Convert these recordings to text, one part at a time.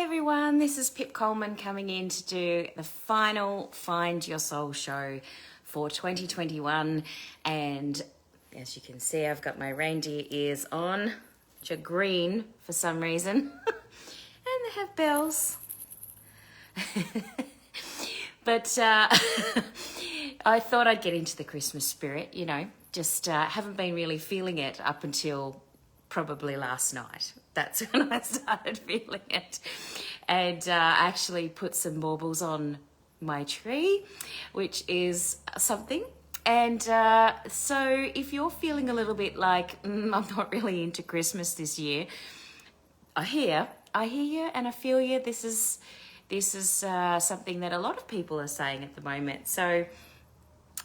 everyone, this is Pip Coleman coming in to do the final Find Your Soul show for 2021, and as you can see I've got my reindeer ears on, which are green for some reason and they have bells. But I thought I'd get into the Christmas spirit, you know, just haven't been really feeling it up until probably last night. That's when I started feeling it. And I actually put some baubles on my tree, which is something. And so if you're feeling a little bit like, I'm not really into Christmas this year, I hear you and I feel you. This is something that a lot of people are saying at the moment. So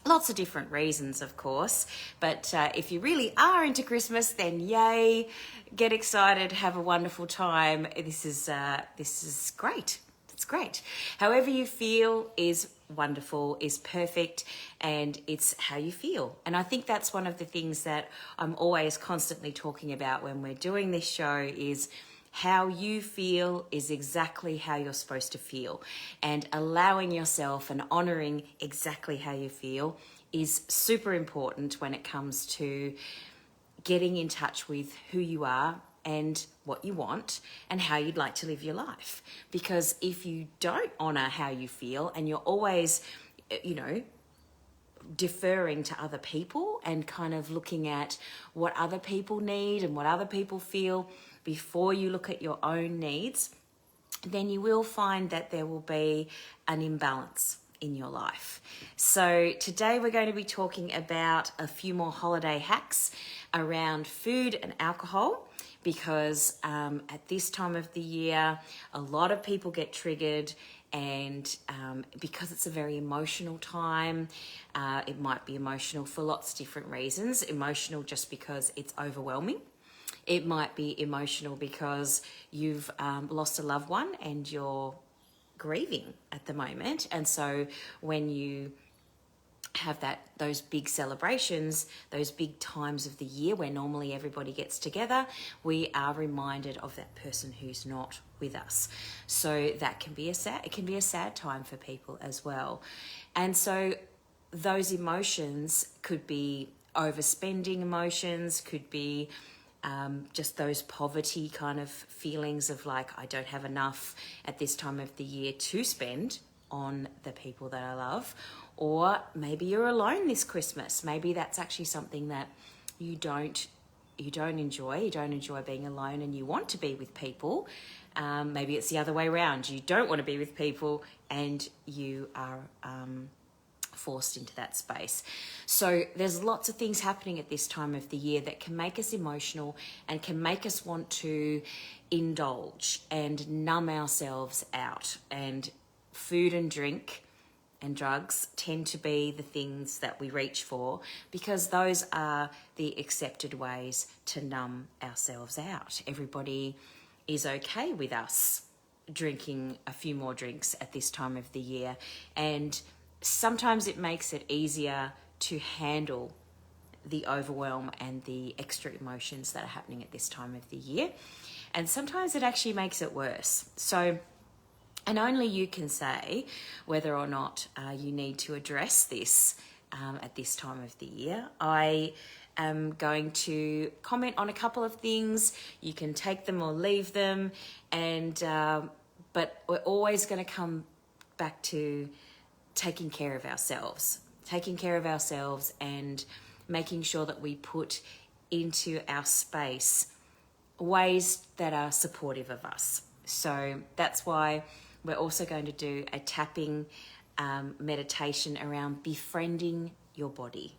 lots of different reasons, of course, but if you really are into Christmas, then yay, get excited, have a wonderful time. This is great. It's great. However you feel is wonderful, is perfect, and it's how you feel. And I think that's one of the things that I'm always constantly talking about when we're doing this show is how you feel is exactly how you're supposed to feel, and allowing yourself and honoring exactly how you feel is super important when it comes to getting in touch with who you are and what you want and how you'd like to live your life. Because if you don't honor how you feel and you're always, you know, deferring to other people and kind of looking at what other people need and what other people feel before you look at your own needs, then you will find that there will be an imbalance in your life. So today we're going to be talking about a few more holiday hacks around food and alcohol, because at this time of the year, a lot of people get triggered, and because it's a very emotional time, it might be emotional for lots of different reasons. Emotional just because it's overwhelming. It might be emotional because you've lost a loved one and you're grieving at the moment. And so when you have those big celebrations, those big times of the year where normally everybody gets together, we are reminded of that person who's not with us. So that can be it can be a sad time for people as well. And so those emotions could be overspending emotions, could be just those poverty kind of feelings of like, I don't have enough at this time of the year to spend on the people that I love. Or maybe you're alone this Christmas. Maybe that's actually something that you don't enjoy. You don't enjoy being alone and you want to be with people. Maybe it's the other way around. You don't want to be with people and you are forced into that space. So there's lots of things happening at this time of the year that can make us emotional and can make us want to indulge and numb ourselves out. And food and drink and drugs tend to be the things that we reach for because those are the accepted ways to numb ourselves out. Everybody is okay with us drinking a few more drinks at this time of the year, and sometimes it makes it easier to handle the overwhelm and the extra emotions that are happening at this time of the year. And sometimes it actually makes it worse. So, and only you can say whether or not you need to address this at this time of the year. I am going to comment on a couple of things. You can take them or leave them. And but we're always going to come back to taking care of ourselves and making sure that we put into our space ways that are supportive of us. So that's why we're also going to do a tapping meditation around befriending your body,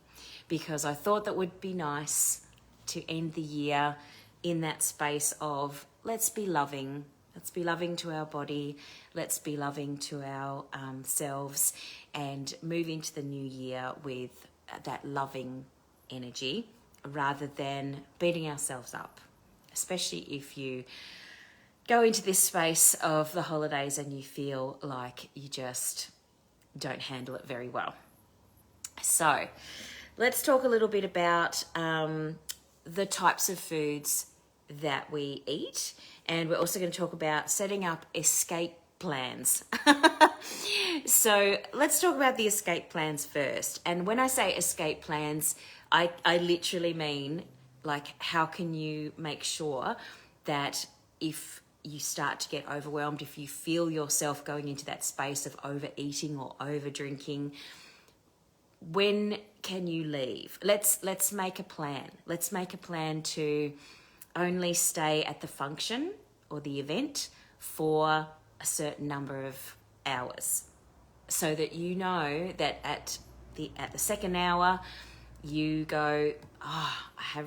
because I thought that would be nice to end the year in that space of let's be loving. Let's be loving to our body. Let's be loving to our selves, and move into the new year with that loving energy rather than beating ourselves up, especially if you go into this space of the holidays and you feel like you just don't handle it very well. So let's talk a little bit about the types of foods that we eat. And we're also going to talk about setting up escape plans. So let's talk about the escape plans first. And when I say escape plans, I literally mean, like, how can you make sure that if you start to get overwhelmed, if you feel yourself going into that space of overeating or over drinking, when can you leave? Let's make a plan. Let's make a plan to only stay at the function or the event for a certain number of hours, so that you know that at the second hour you go, I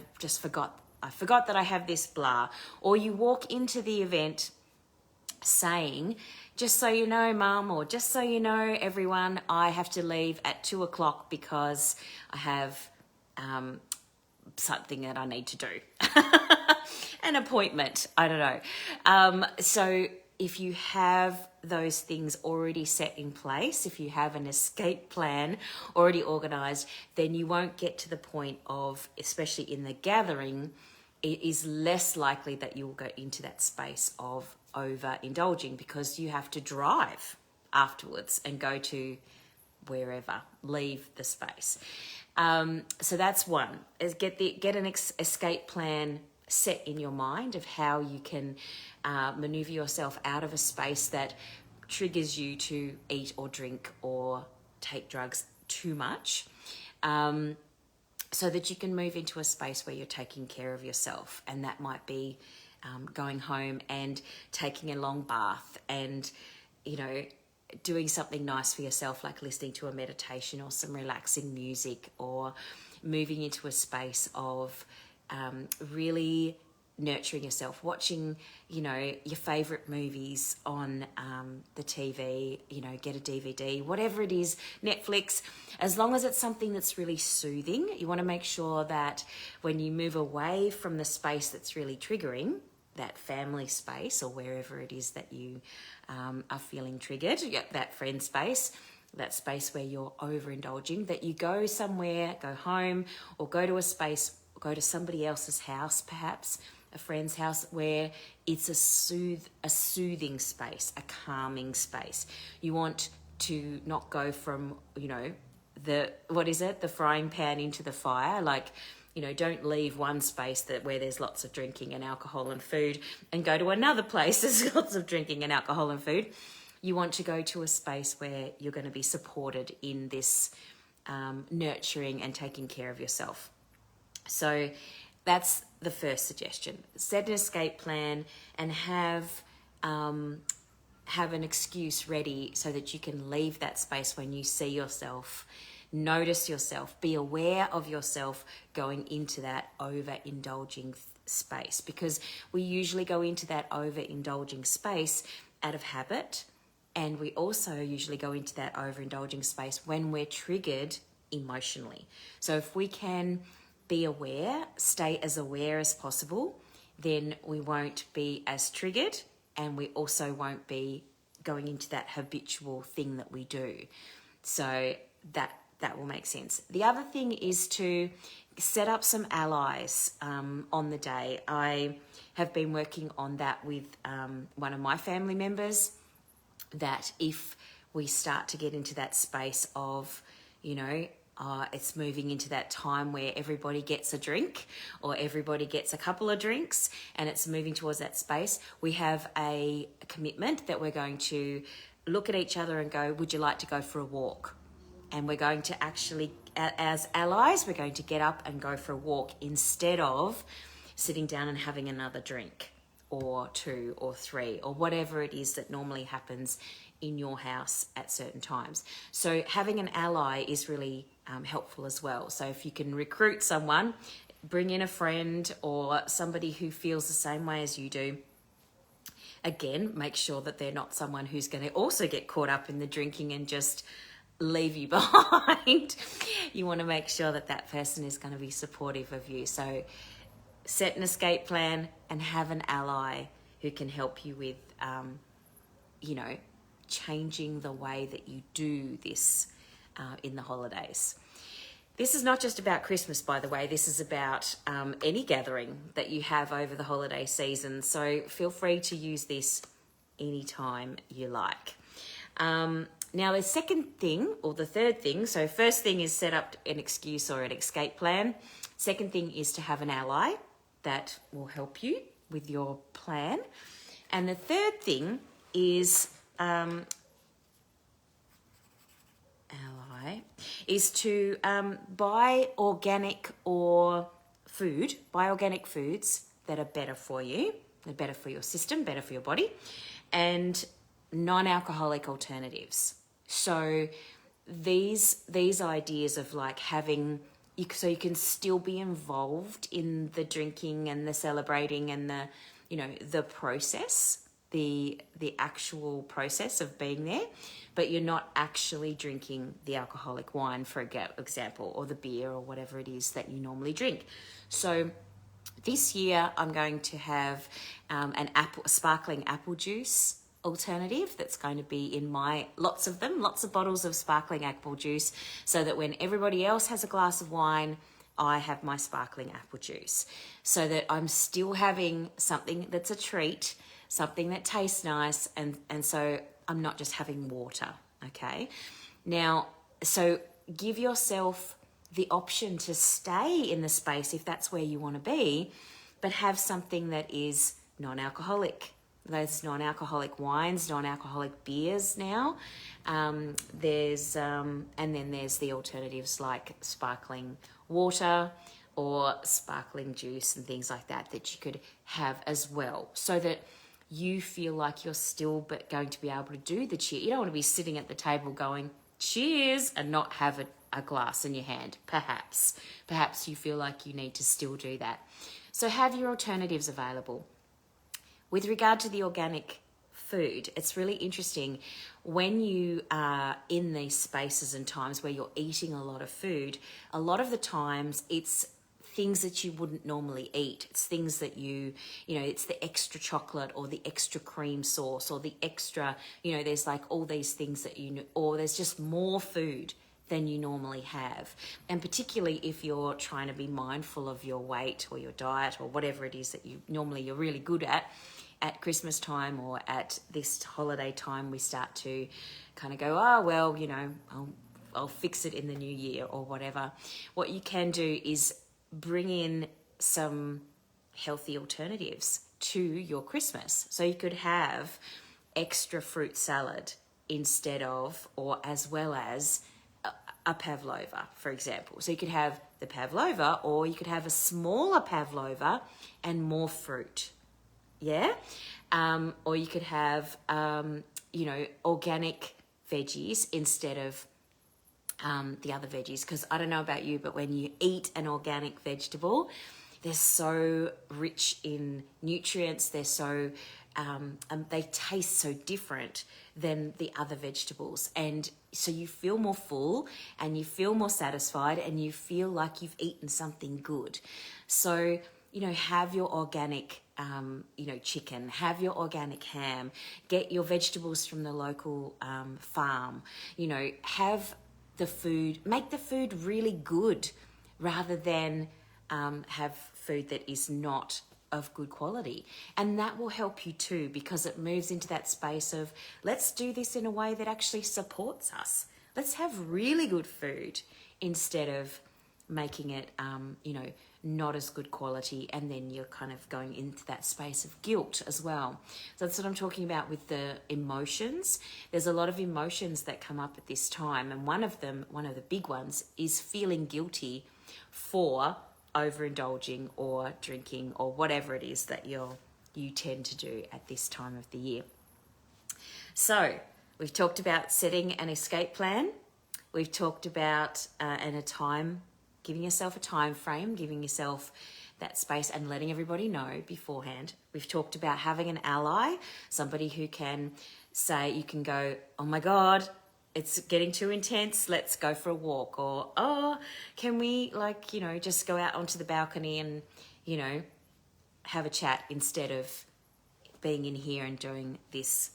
forgot that I have this blah. Or you walk into the event saying, just so you know, Mum, or just so you know, everyone, I have to leave at 2:00 because I have something that I need to do. An appointment, I don't know. So if you have those things already set in place, if you have an escape plan already organised, then you won't get to the point of, especially in the gathering, it is less likely that you will go into that space of overindulging, because you have to drive afterwards and go to wherever, leave the space. So that's one, is get an escape plan set in your mind of how you can maneuver yourself out of a space that triggers you to eat or drink or take drugs too much, so that you can move into a space where you're taking care of yourself. And that might be going home and taking a long bath and, doing something nice for yourself, like listening to a meditation or some relaxing music, or moving into a space of really nurturing yourself, watching, your favorite movies on the TV, get a DVD, whatever it is, Netflix, as long as it's something that's really soothing. You want to make sure that when you move away from the space that's really triggering, that family space or wherever it is that you are feeling triggered, that friend space, that space where you're overindulging, that you go somewhere, go home, or go to a space, go to somebody else's house, perhaps a friend's house, where it's a soothing space, a calming space. You want to not go from, the frying pan into the fire. Like, don't leave one space where there's lots of drinking and alcohol and food and go to another place there's lots of drinking and alcohol and food. You want to go to a space where you're going to be supported in this nurturing and taking care of yourself. So that's the first suggestion. Set an escape plan and have an excuse ready so that you can leave that space when you see yourself. Notice yourself, be aware of yourself going into that overindulging space, because we usually go into that overindulging space out of habit, and we also usually go into that overindulging space when we're triggered emotionally. So if we can be aware, stay as aware as possible, then we won't be as triggered, and we also won't be going into that habitual thing that we do. So that will make sense. The other thing is to set up some allies on the day. I have been working on that with one of my family members, that if we start to get into that space of, it's moving into that time where everybody gets a drink or everybody gets a couple of drinks, and it's moving towards that space, we have a commitment that we're going to look at each other and go, would you like to go for a walk? And we're going to actually, as allies, we're going to get up and go for a walk instead of sitting down and having another drink or two or three or whatever it is that normally happens in your house at certain times. So having an ally is really helpful as well. So if you can recruit someone, bring in a friend or somebody who feels the same way as you do. Again, make sure that they're not someone who's going to also get caught up in the drinking and just leave you behind. You want to make sure that that person is going to be supportive of you. So set an escape plan and have an ally who can help you with, changing the way that you do this in the holidays. This is not just about Christmas, by the way. This is about any gathering that you have over the holiday season. So feel free to use this anytime you like. Now, the second thing, or the third thing, so first thing is set up an excuse or an escape plan. Second thing is to have an ally that will help you with your plan. And the third thing is to buy organic foods that are better for you, they're better for your system, better for your body, and non-alcoholic alternatives. So these ideas of like having, so you can still be involved in the drinking and the celebrating and the, the process, the actual process of being there, but you're not actually drinking the alcoholic wine, for example, or the beer or whatever it is that you normally drink. So this year I'm going to have a sparkling apple juice alternative that's going to be in lots of bottles of sparkling apple juice, so that when everybody else has a glass of wine, I have my sparkling apple juice, so that I'm still having something that's a treat, something that tastes nice, and so I'm not just having water, okay? Now, so give yourself the option to stay in the space if that's where you want to be, but have something that is non-alcoholic. Those non-alcoholic wines, non-alcoholic beers now. And then there's the alternatives like sparkling water or sparkling juice and things like that you could have as well, so that you feel like you're still going to be able to do the cheer. You don't want to be sitting at the table going, cheers, and not have a glass in your hand. Perhaps you feel like you need to still do that. So have your alternatives available. With regard to the organic food, it's really interesting when you are in these spaces and times where you're eating a lot of food. A lot of the times it's things that you wouldn't normally eat. It's things that it's the extra chocolate or the extra cream sauce or the extra, there's like all these things that or there's just more food than you normally have. And particularly if you're trying to be mindful of your weight or your diet or whatever it is that you're really good at Christmas time or at this holiday time, we start to kind of go, I'll fix it in the new year or whatever. What you can do is bring in some healthy alternatives to your Christmas. So you could have extra fruit salad instead of, or as well as a pavlova, for example. So you could have the pavlova, or you could have a smaller pavlova and more fruit. Yeah? Or you could have, organic veggies instead of the other veggies. Because I don't know about you, but when you eat an organic vegetable, they're so rich in nutrients. They're so, they taste so different than the other vegetables. And so you feel more full and you feel more satisfied and you feel like you've eaten something good. So, have your organic chicken, have your organic ham, get your vegetables from the local farm, have the food, make the food really good rather than have food that is not of good quality. And that will help you too, because it moves into that space of, let's do this in a way that actually supports us. Let's have really good food instead of making it, not as good quality, and then you're kind of going into that space of guilt as well. So that's what I'm talking about with the emotions. There's a lot of emotions that come up at this time, and one of the big ones is feeling guilty for overindulging or drinking or whatever it is that you tend to do at this time of the year. So we've talked about setting an escape plan. We've talked about giving yourself a time frame, giving yourself that space and letting everybody know beforehand. We've talked about having an ally, somebody who can say, you can go, oh my God, it's getting too intense, let's go for a walk. Or, oh, can we just go out onto the balcony and, have a chat instead of being in here and doing this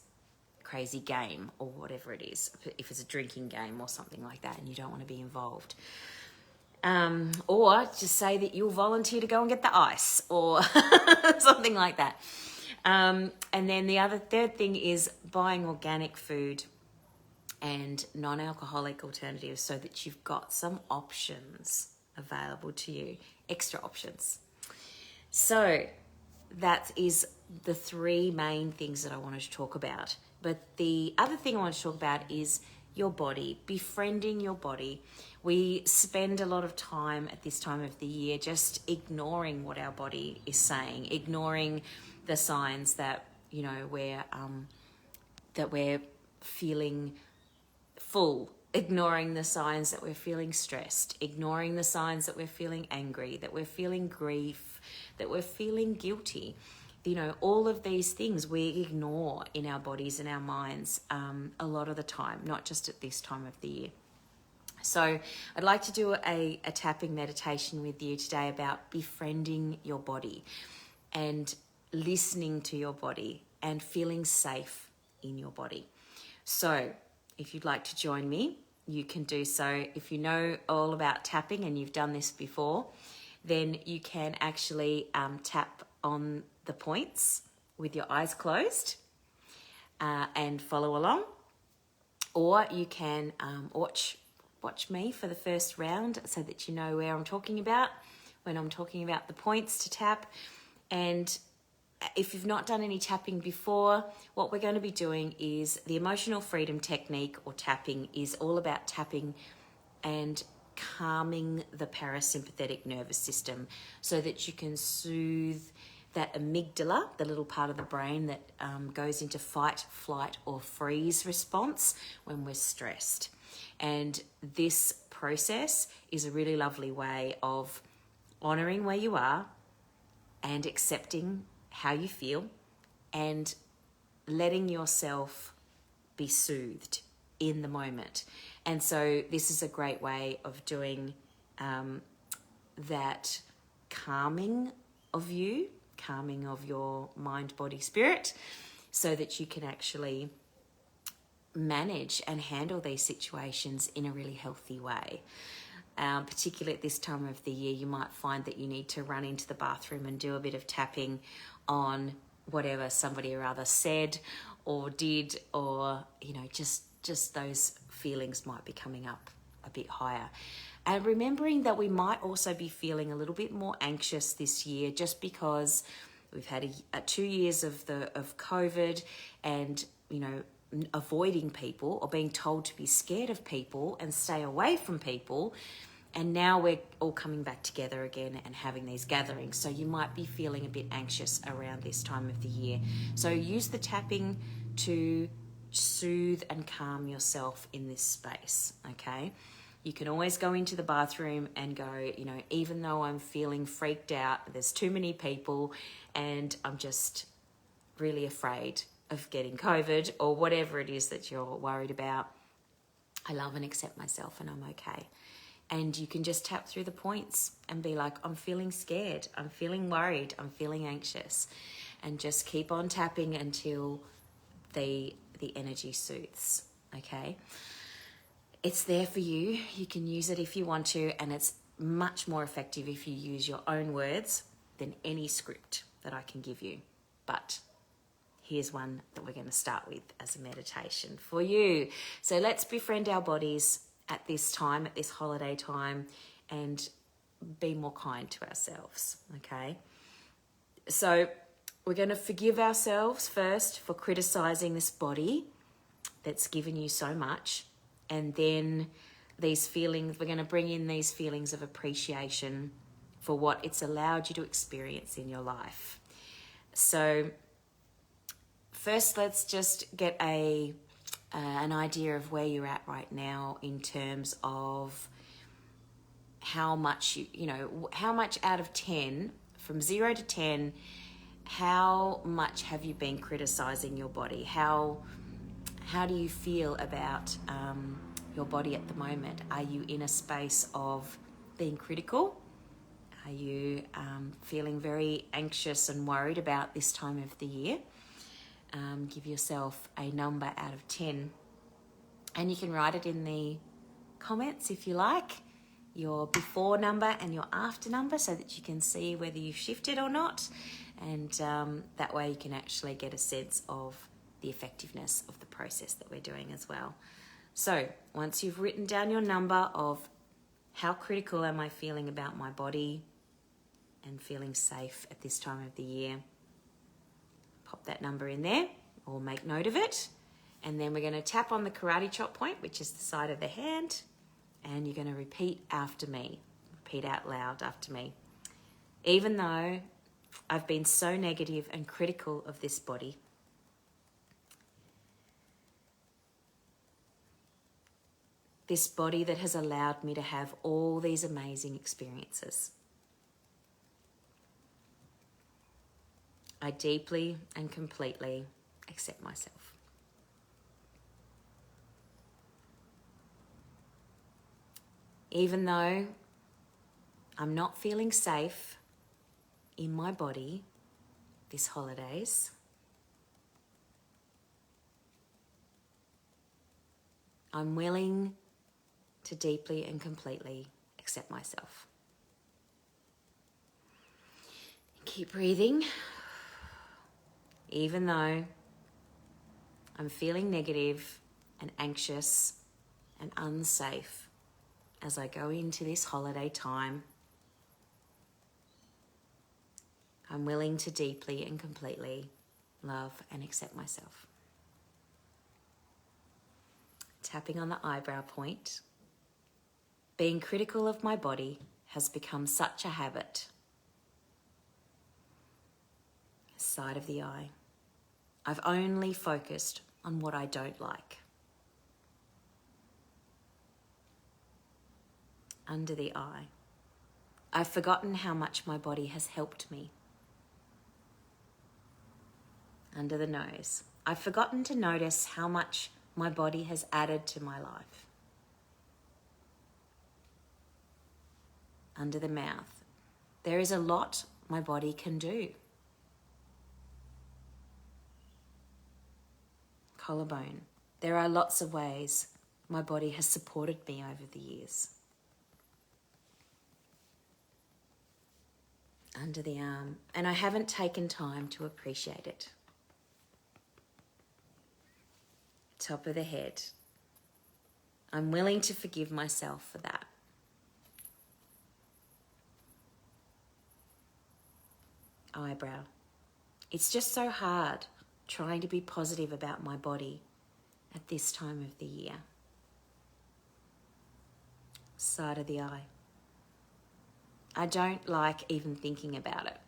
crazy game or whatever it is, if it's a drinking game or something like that and you don't want to be involved. Or just say that you'll volunteer to go and get the ice or something like that. And then the third thing is buying organic food and non-alcoholic alternatives so that you've got some options available to you, extra options. So that is the three main things that I wanted to talk about. But the other thing I want to talk about is your body, befriending your body. We spend a lot of time at this time of the year just ignoring what our body is saying, ignoring the signs that, you know, we're feeling full, ignoring the signs that we're feeling stressed, ignoring the signs that we're feeling angry, that we're feeling grief, that we're feeling guilty. You know, all of these things we ignore in our bodies and our minds a lot of the time, not just at this time of the year. So I'd like to do a tapping meditation with you today about befriending your body and listening to your body and feeling safe in your body. So if you'd like to join me, you can do so. If you know all about tapping and you've done this before, then you can actually tap on the points with your eyes closed and follow along. Or you can watch me for the first round so that you know where I'm talking about when I'm talking about the points to tap. And if you've not done any tapping before, what we're going to be doing is the emotional freedom technique, or tapping, is all about tapping and calming the parasympathetic nervous system so that you can soothe that amygdala, the little part of the brain that goes into fight, flight, or freeze response when we're stressed. And this process is a really lovely way of honoring where you are and accepting how you feel and letting yourself be soothed in the moment. And so this is a great way of doing that calming of you, calming of your mind, body, spirit, so that you can actually manage and handle these situations in a really healthy way. Particularly at this time of the year, you might find that you need to run into the bathroom and do a bit of tapping on whatever somebody or other said or did, or, you know, just those feelings might be coming up a bit higher. And remembering that we might also be feeling a little bit more anxious this year, just because we've had 2 years of COVID, and, you know, avoiding people or being told to be scared of people and stay away from people. And now we're all coming back together again and having these gatherings. So you might be feeling a bit anxious around this time of the year. So use the tapping to soothe and calm yourself in this space, okay? You can always go into the bathroom and go, you know, even though I'm feeling freaked out, there's too many people and I'm just really afraid of getting COVID or whatever it is that you're worried about, I love and accept myself and I'm okay. And you can just tap through the points and be like, I'm feeling scared, I'm feeling worried, I'm feeling anxious. And just keep on tapping until the energy soothes, okay? It's there for you. You can use it if you want to, and it's much more effective if you use your own words than any script that I can give you. But here's one that we're going to start with as a meditation for you. So let's befriend our bodies at this time, at this holiday time, and be more kind to ourselves, okay? So we're going to forgive ourselves first for criticizing this body that's given you so much. And then these feelings, we're going to bring in these feelings of appreciation for what it's allowed you to experience in your life. So first, let's just get an idea of where you're at right now in terms of how much, how much out of 10, from 0 to 10, how much have you been criticizing your body? How do you feel about your body at the moment? Are you in a space of being critical? Are you feeling very anxious and worried about this time of the year? Give yourself a number out of 10. And you can write it in the comments if you like. your before number and your after number so that you can see whether you've shifted or not. And that way you can actually get a sense of the effectiveness of the process that we're doing as well. So once you've written down your number of how critical am I feeling about my body and feeling safe at this time of the year, pop that number in there or make note of it. And then we're going to tap on the karate chop point, which is the side of the hand, and you're going to repeat after me. Repeat out loud after me. Even though I've been so negative and critical of this body, this body that has allowed me to have all these amazing experiences, I deeply and completely accept myself. Even though I'm not feeling safe in my body this holidays, I'm willing to deeply and completely accept myself. Keep breathing. Even though I'm feeling negative and anxious and unsafe as I go into this holiday time, I'm willing to deeply and completely love and accept myself. Tapping on the eyebrow point. Being critical of my body has become such a habit. Side of the eye. I've only focused on what I don't like. Under the eye. I've forgotten how much my body has helped me. Under the nose. I've forgotten to notice how much my body has added to my life. Under the mouth. There is a lot my body can do. Collarbone. There are lots of ways my body has supported me over the years. Under the arm, and I haven't taken time to appreciate it. Top of the head. I'm willing to forgive myself for that. Eyebrow. It's just so hard trying to be positive about my body at this time of the year. Side of the eye. I don't like even thinking about it.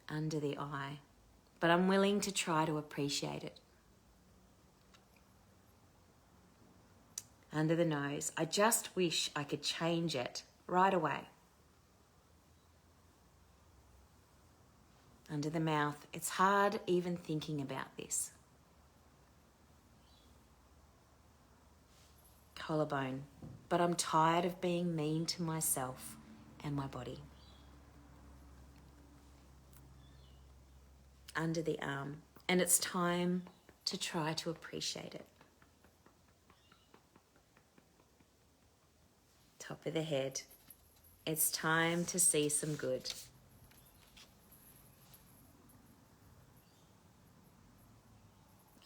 Under the eye. But I'm willing to try to appreciate it. Under the nose. I just wish I could change it right away. Under the mouth. It's hard even thinking about this. Collarbone. But I'm tired of being mean to myself and my body. Under the arm. And it's time to try to appreciate it. Top of the head. It's time to see some good.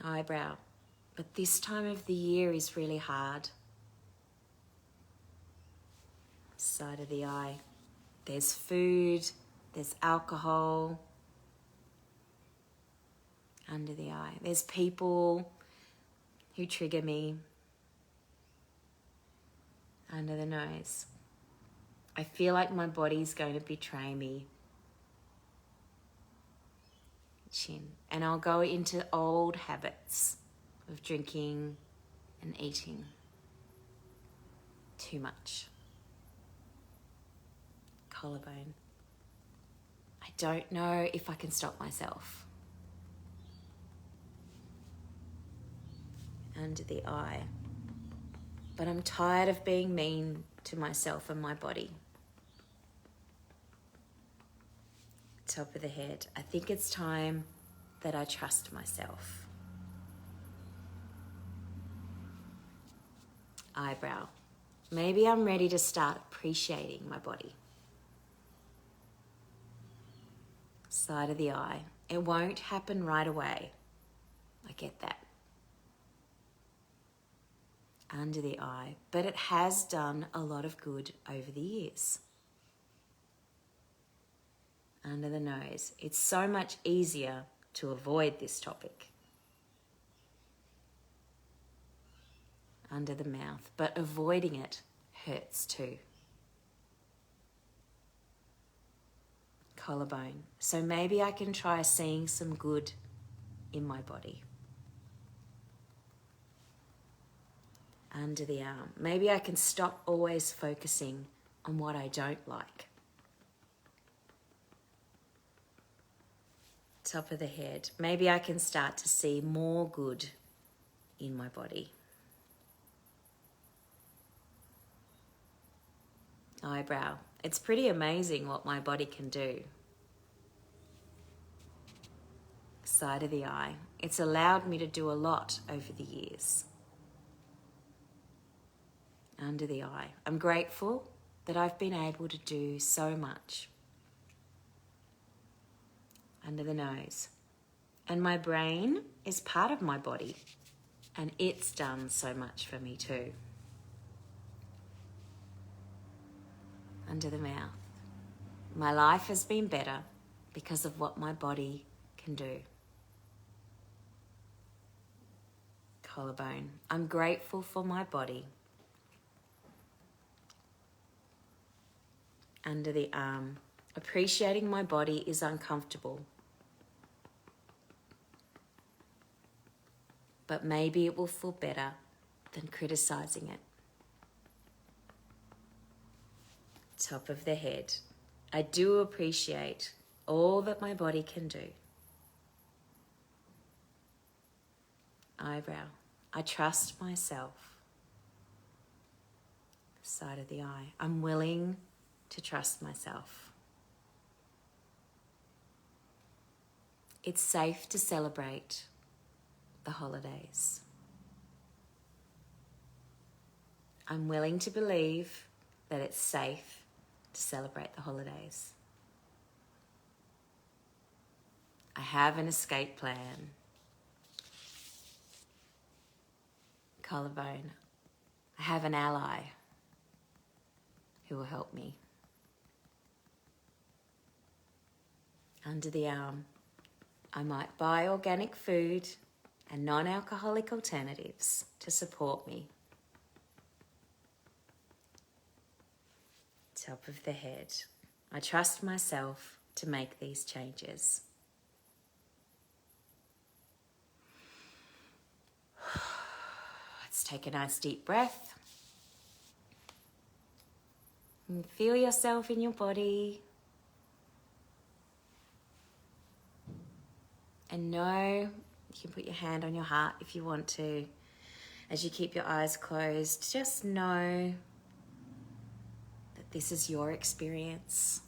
Eyebrow. But this time of the year is really hard. Side of the eye. There's food, there's alcohol. Under the eye. There's people who trigger me. Under the nose. I feel like my body's going to betray me. Chin. And I'll go into old habits of drinking and eating too much. Collarbone. I don't know if I can stop myself. Under the eye. But I'm tired of being mean to myself and my body. Top of the head. I think it's time that I trust myself. eyebrow. Maybe I'm ready to start appreciating my body. Side of the eye. It won't happen right away. I get that. Under the eye. But it has done a lot of good over the years. Under the nose. It's so much easier to avoid this topic. Under the mouth. But avoiding it hurts too. Collarbone. So maybe I can try seeing some good in my body. Under the arm. Maybe I can stop always focusing on what I don't like. Top of the head. Maybe I can start to see more good in my body. Eyebrow. It's pretty amazing what my body can do. Side of the eye. It's allowed me to do a lot over the years. Under the eye. I'm grateful that I've been able to do so much. Under the nose. And my brain is part of my body, and it's done so much for me too. Under the mouth. My life has been better because of what my body can do. Collarbone. I'm grateful for my body. Under the arm. Appreciating my body is uncomfortable. But maybe it will feel better than criticizing it. Top of the head. I do appreciate all that my body can do. Eyebrow. I trust myself. Side of the eye. I'm willing to trust myself. It's safe to celebrate the holidays. I'm willing to believe that it's safe to celebrate the holidays. I have an escape plan. Collarbone. I have an ally who will help me. Under the arm. I might buy organic food and non-alcoholic alternatives to support me. Top of the head. I trust myself to make these changes. Let's take a nice deep breath. And feel yourself in your body. And know, you can put your hand on your heart if you want to. As you keep your eyes closed, just know that this is your experience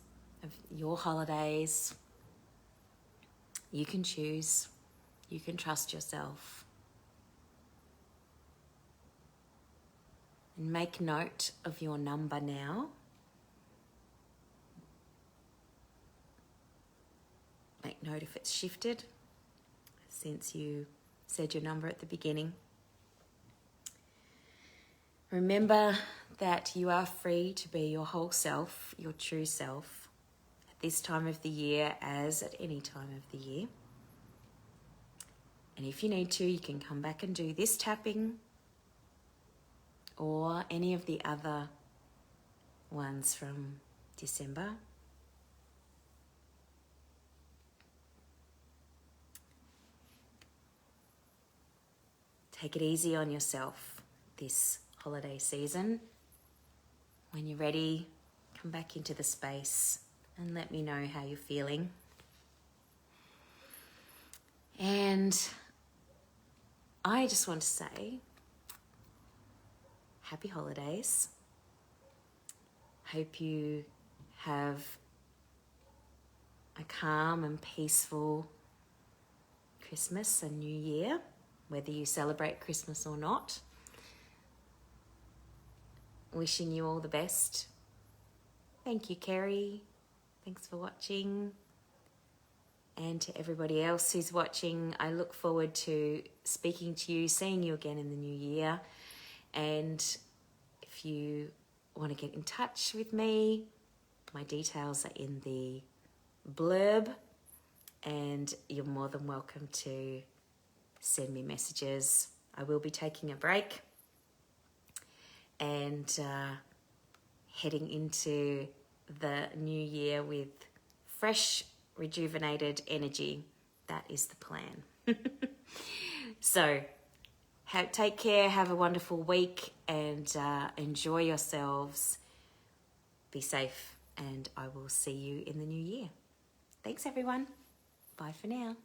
of your holidays. You can choose. You can trust yourself. And make note of your number now. Make note if it's shifted since you said your number at the beginning. Remember that you are free to be your whole self, your true self, at this time of the year as at any time of the year. And if you need to, you can come back and do this tapping or any of the other ones from December. Take it easy on yourself this holiday season. When you're ready, come back into the space and let me know how you're feeling. And I just want to say, happy holidays. Hope you have a calm and peaceful Christmas and New Year, whether you celebrate Christmas or not. wishing you all the best. Thank you, Kerry. Thanks for watching. And to everybody else who's watching, I look forward to speaking to you, seeing you again in the new year. And if you want to get in touch with me, my details are in the blurb, and you're more than welcome to send me messages. I will be taking a break and heading into the new year with fresh, rejuvenated energy. That is the plan. So take care, have a wonderful week, and enjoy yourselves. Be safe, and I will see you in the new year. Thanks, everyone. Bye for now.